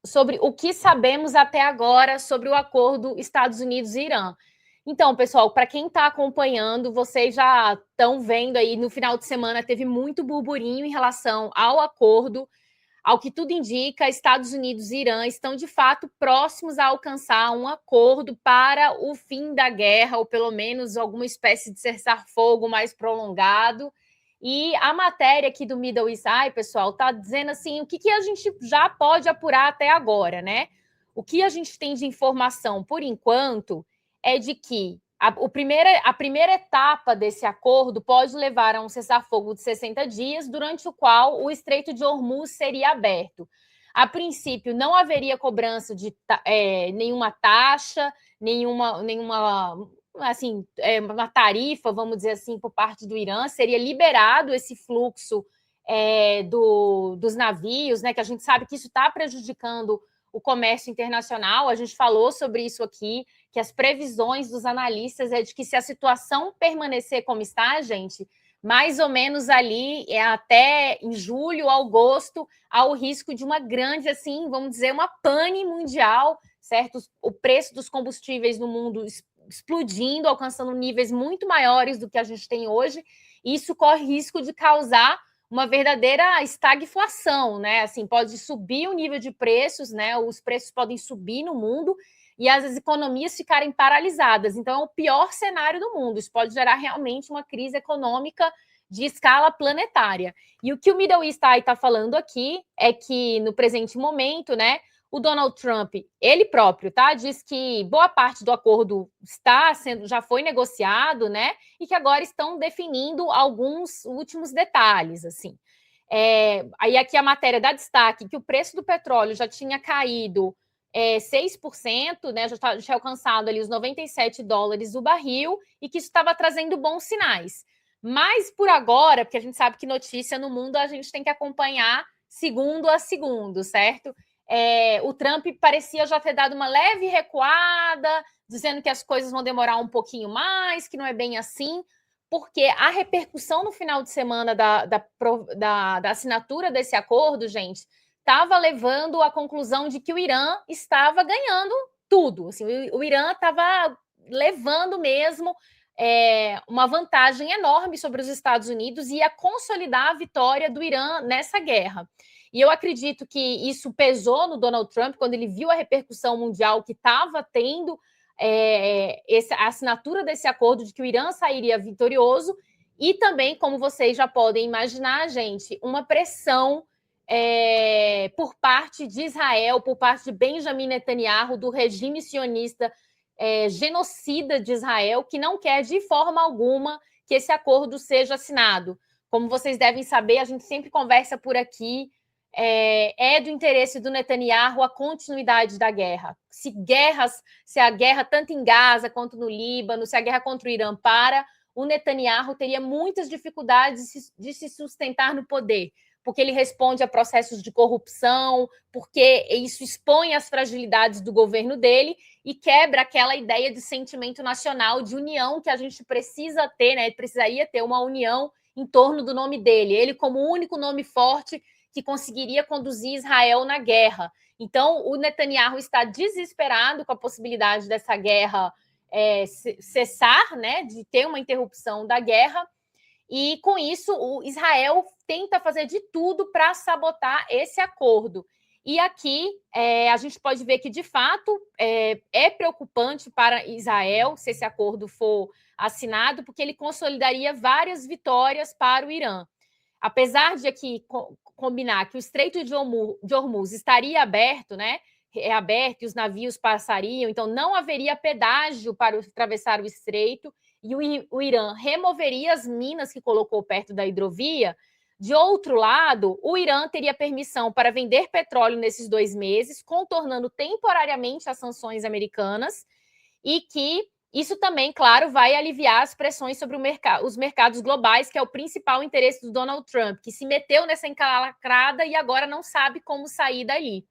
sobre o que sabemos até agora sobre o acordo Estados Unidos e Irã. Então, pessoal, para quem está acompanhando, vocês já estão vendo aí, no final de semana teve muito burburinho em relação ao acordo. Ao que tudo indica, Estados Unidos e Irã estão, de fato, próximos a alcançar um acordo para o fim da guerra, ou pelo menos alguma espécie de cessar-fogo mais prolongado. E a matéria aqui do Middle East Eye, pessoal, está dizendo assim, o que a gente já pode apurar até agora, né? O que a gente tem de informação, por enquanto, é de que a primeira etapa desse acordo pode levar a um cessar-fogo de 60 dias, durante o qual o Estreito de Hormuz seria aberto. A princípio, não haveria cobrança de nenhuma taxa, nenhuma assim, uma tarifa, vamos dizer assim, por parte do Irã. Seria liberado esse fluxo dos navios, né? Que a gente sabe que isso está prejudicando o comércio internacional. A gente falou sobre isso aqui, que as previsões dos analistas é de que, se a situação permanecer como está, gente, mais ou menos ali até em julho, agosto, há o risco de uma grande, assim, vamos dizer, uma pane mundial, certo? O preço dos combustíveis no mundo explodindo, alcançando níveis muito maiores do que a gente tem hoje. Isso corre risco de causar uma verdadeira estagflação, né? Assim, pode subir o nível de preços, né? Os preços podem subir no mundo e as economias ficarem paralisadas. Então, é o pior cenário do mundo. Isso pode gerar realmente uma crise econômica de escala planetária. E o que o Middle East Eye está falando aqui é que, no presente momento, né, o Donald Trump, ele próprio, tá, diz que boa parte do acordo já foi negociado, né, e que agora estão definindo alguns últimos detalhes, assim. Aí aqui a matéria dá destaque que o preço do petróleo já tinha caído 6%, né, já tinha alcançado ali os $97 o barril, e que isso estava trazendo bons sinais. Mas, por agora, porque a gente sabe que notícia no mundo a gente tem que acompanhar segundo a segundo, certo? O Trump parecia já ter dado uma leve recuada, dizendo que as coisas vão demorar um pouquinho mais, que não é bem assim, porque a repercussão no final de semana da assinatura desse acordo, gente, estava levando à conclusão de que o Irã estava ganhando tudo. Assim, o Irã estava levando mesmo uma vantagem enorme sobre os Estados Unidos e ia consolidar a vitória do Irã nessa guerra. E eu acredito que isso pesou no Donald Trump quando ele viu a repercussão mundial que estava tendo a assinatura desse acordo, de que o Irã sairia vitorioso, e também, como vocês já podem imaginar, gente, uma pressão por parte de Israel, por parte de Benjamin Netanyahu, do regime sionista genocida de Israel, que não quer de forma alguma que esse acordo seja assinado. Como vocês devem saber, a gente sempre conversa por aqui, do interesse do Netanyahu a continuidade da guerra. Se a guerra tanto em Gaza quanto no Líbano, se a guerra contra o Irã para, o Netanyahu teria muitas dificuldades de se sustentar no poder, porque ele responde a processos de corrupção, porque isso expõe as fragilidades do governo dele e quebra aquela ideia de sentimento nacional, de união que a gente precisa ter, né? Precisaria ter uma união em torno do nome dele, ele como o único nome forte que conseguiria conduzir Israel na guerra. Então, o Netanyahu está desesperado com a possibilidade dessa guerra cessar, né, de ter uma interrupção da guerra, e com isso o Israel tenta fazer de tudo para sabotar esse acordo. E aqui a gente pode ver que, de fato, é preocupante para Israel se esse acordo for assinado, porque ele consolidaria várias vitórias para o Irã. Apesar de aqui combinar que o Estreito de Hormuz estaria aberto, né? Aberto, e os navios passariam, então não haveria pedágio para atravessar o estreito, e o Irã removeria as minas que colocou perto da hidrovia. De outro lado, o Irã teria permissão para vender petróleo nesses 2 meses, contornando temporariamente as sanções americanas, e que isso também, claro, vai aliviar as pressões sobre os mercados globais, que é o principal interesse do Donald Trump, que se meteu nessa encalacrada e agora não sabe como sair dali.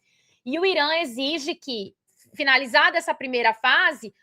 E o Irã exige que, finalizada essa primeira fase,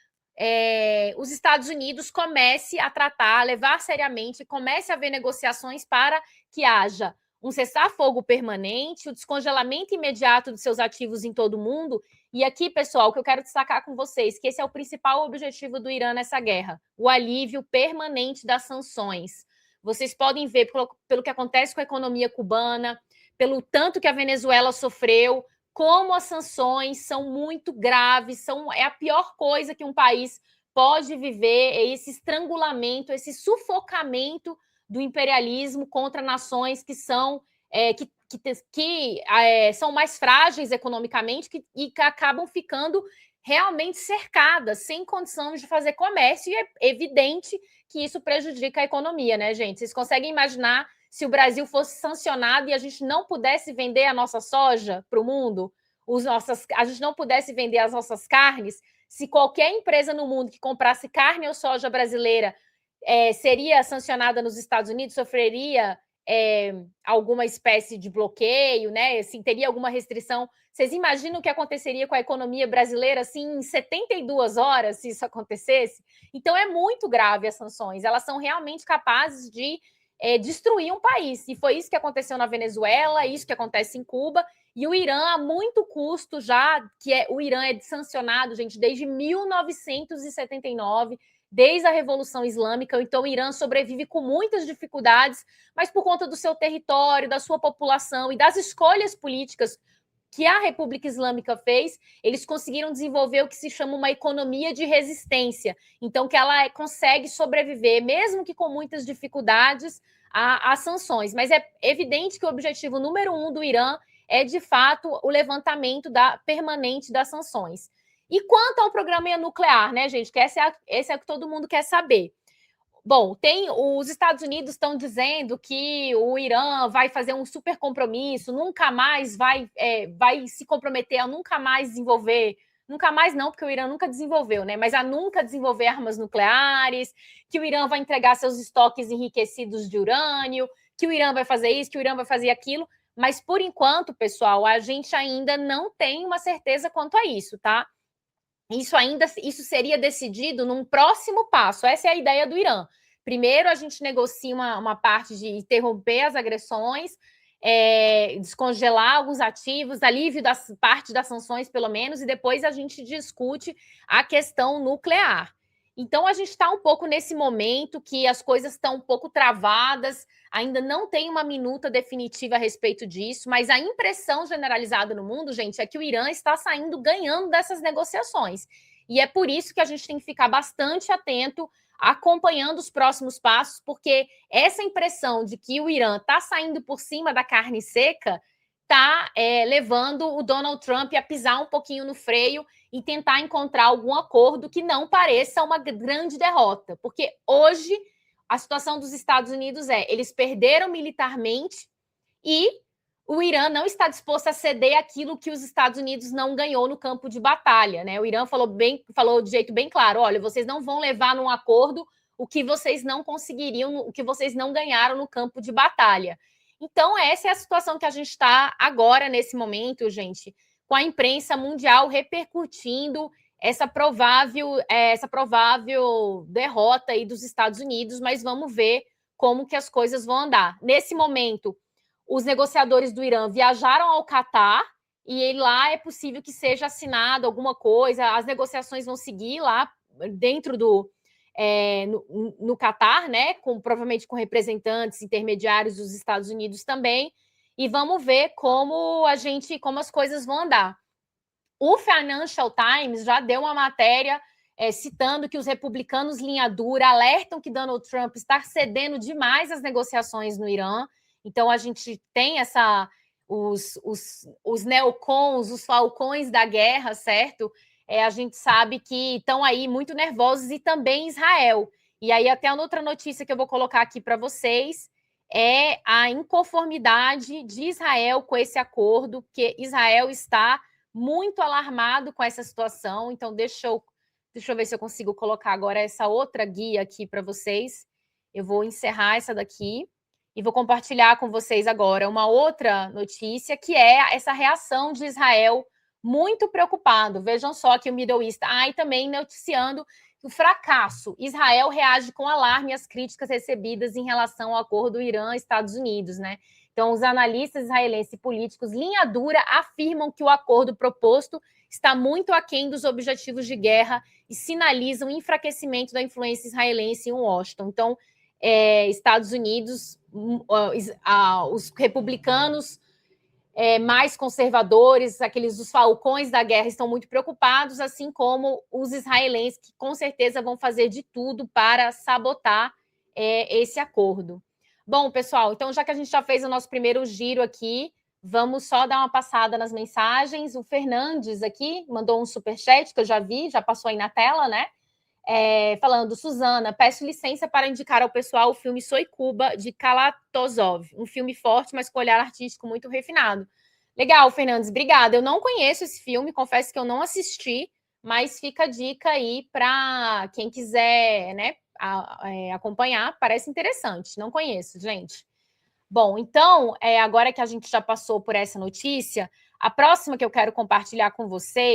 os Estados Unidos comece a tratar, a levar seriamente, comece a haver negociações para que haja um cessar-fogo permanente, o descongelamento imediato dos seus ativos em todo o mundo. E aqui, pessoal, o que eu quero destacar com vocês, que esse é o principal objetivo do Irã nessa guerra, o alívio permanente das sanções. Vocês podem ver pelo que acontece com a economia cubana, pelo tanto que a Venezuela sofreu, como as sanções são muito graves, é a pior coisa que um país pode viver, é esse estrangulamento, esse sufocamento do imperialismo contra nações que são são mais frágeis economicamente e que acabam ficando realmente cercadas, sem condição de fazer comércio, e é evidente que isso prejudica a economia, né, gente? Vocês conseguem imaginar se o Brasil fosse sancionado e a gente não pudesse vender a nossa soja para o mundo, a gente não pudesse vender as nossas carnes? Se qualquer empresa no mundo que comprasse carne ou soja brasileira seria sancionada nos Estados Unidos, sofreria alguma espécie de bloqueio, né? Assim, teria alguma restrição. Vocês imaginam o que aconteceria com a economia brasileira assim, em 72 horas, se isso acontecesse? Então, é muito grave as sanções. Elas são realmente capazes de destruir um país. E foi isso que aconteceu na Venezuela, isso que acontece em Cuba. E o Irã, a muito custo já, o Irã é sancionado, gente, desde 1979, desde a Revolução Islâmica. Então, o Irã sobrevive com muitas dificuldades, mas por conta do seu território, da sua população e das escolhas políticas que a República Islâmica fez, eles conseguiram desenvolver o que se chama uma economia de resistência. Então, que ela consegue sobreviver, mesmo que com muitas dificuldades, às sanções. Mas é evidente que o objetivo número 1 do Irã é, de fato, o levantamento permanente das sanções. E quanto ao programa nuclear, né, gente? Que esse é o que todo mundo quer saber. Bom, os Estados Unidos estão dizendo que o Irã vai fazer um super compromisso, nunca mais vai se comprometer a nunca mais desenvolver, nunca mais não, porque o Irã nunca desenvolveu, né? Mas a nunca desenvolver armas nucleares, que o Irã vai entregar seus estoques enriquecidos de urânio, que o Irã vai fazer isso, que o Irã vai fazer aquilo. Mas, por enquanto, pessoal, a gente ainda não tem uma certeza quanto a isso, tá? Isso seria decidido num próximo passo. Essa é a ideia do Irã. Primeiro, a gente negocia uma parte de interromper as agressões, descongelar alguns ativos, alívio parte das sanções, pelo menos, e depois a gente discute a questão nuclear. Então, a gente está um pouco nesse momento que as coisas estão um pouco travadas, ainda não tem uma minuta definitiva a respeito disso, mas a impressão generalizada no mundo, gente, é que o Irã está saindo ganhando dessas negociações. E é por isso que a gente tem que ficar bastante atento, acompanhando os próximos passos, porque essa impressão de que o Irã está saindo por cima da carne seca está levando o Donald Trump a pisar um pouquinho no freio e tentar encontrar algum acordo que não pareça uma grande derrota. Porque hoje a situação dos Estados Unidos eles perderam militarmente e o Irã não está disposto a ceder aquilo que os Estados Unidos não ganhou no campo de batalha, né? O Irã falou de jeito bem claro: olha, vocês não vão levar num acordo o que vocês não conseguiriam, o que vocês não ganharam no campo de batalha. Então, essa é a situação que a gente está agora, nesse momento, gente, com a imprensa mundial repercutindo essa provável derrota aí dos Estados Unidos, mas vamos ver como que as coisas vão andar. Nesse momento, os negociadores do Irã viajaram ao Catar e lá é possível que seja assinado alguma coisa, as negociações vão seguir lá dentro no Catar, né? Provavelmente com representantes intermediários dos Estados Unidos também, e vamos ver como as coisas vão andar. O Financial Times já deu uma matéria citando que os republicanos linha dura alertam que Donald Trump está cedendo demais às negociações no Irã. Então, a gente tem os neocons, os falcões da guerra, certo? A gente sabe que estão aí muito nervosos, e também Israel. E aí, até a outra notícia que eu vou colocar aqui para vocês é a inconformidade de Israel com esse acordo, porque Israel está muito alarmado com essa situação. Então, deixa eu ver se eu consigo colocar agora essa outra guia aqui para vocês. Eu vou encerrar essa daqui e vou compartilhar com vocês agora uma outra notícia, que é essa reação de Israel muito preocupado. Vejam só que o Middle East também noticiando o fracasso. Israel reage com alarme às críticas recebidas em relação ao acordo Irã-Estados Unidos, né? Então, os analistas israelenses e políticos, linha dura, afirmam que o acordo proposto está muito aquém dos objetivos de guerra e sinalizam o enfraquecimento da influência israelense em Washington. Então, Estados Unidos, os republicanos mais conservadores, aqueles dos falcões da guerra, estão muito preocupados, assim como os israelenses, que com certeza vão fazer de tudo para sabotar esse acordo. Bom, pessoal, então já que a gente já fez o nosso primeiro giro aqui, vamos só dar uma passada nas mensagens. O Fernandes aqui mandou um superchat, que eu já vi, já passou aí na tela, né? Falando, Suzana, peço licença para indicar ao pessoal o filme Soy Cuba, de Kalatozov. Um filme forte, mas com olhar artístico muito refinado. Legal, Fernandes, obrigada. Eu não conheço esse filme, confesso que eu não assisti, mas fica a dica aí para quem quiser, né, acompanhar. Parece interessante, não conheço, gente. Bom, então, agora que a gente já passou por essa notícia, a próxima que eu quero compartilhar com vocês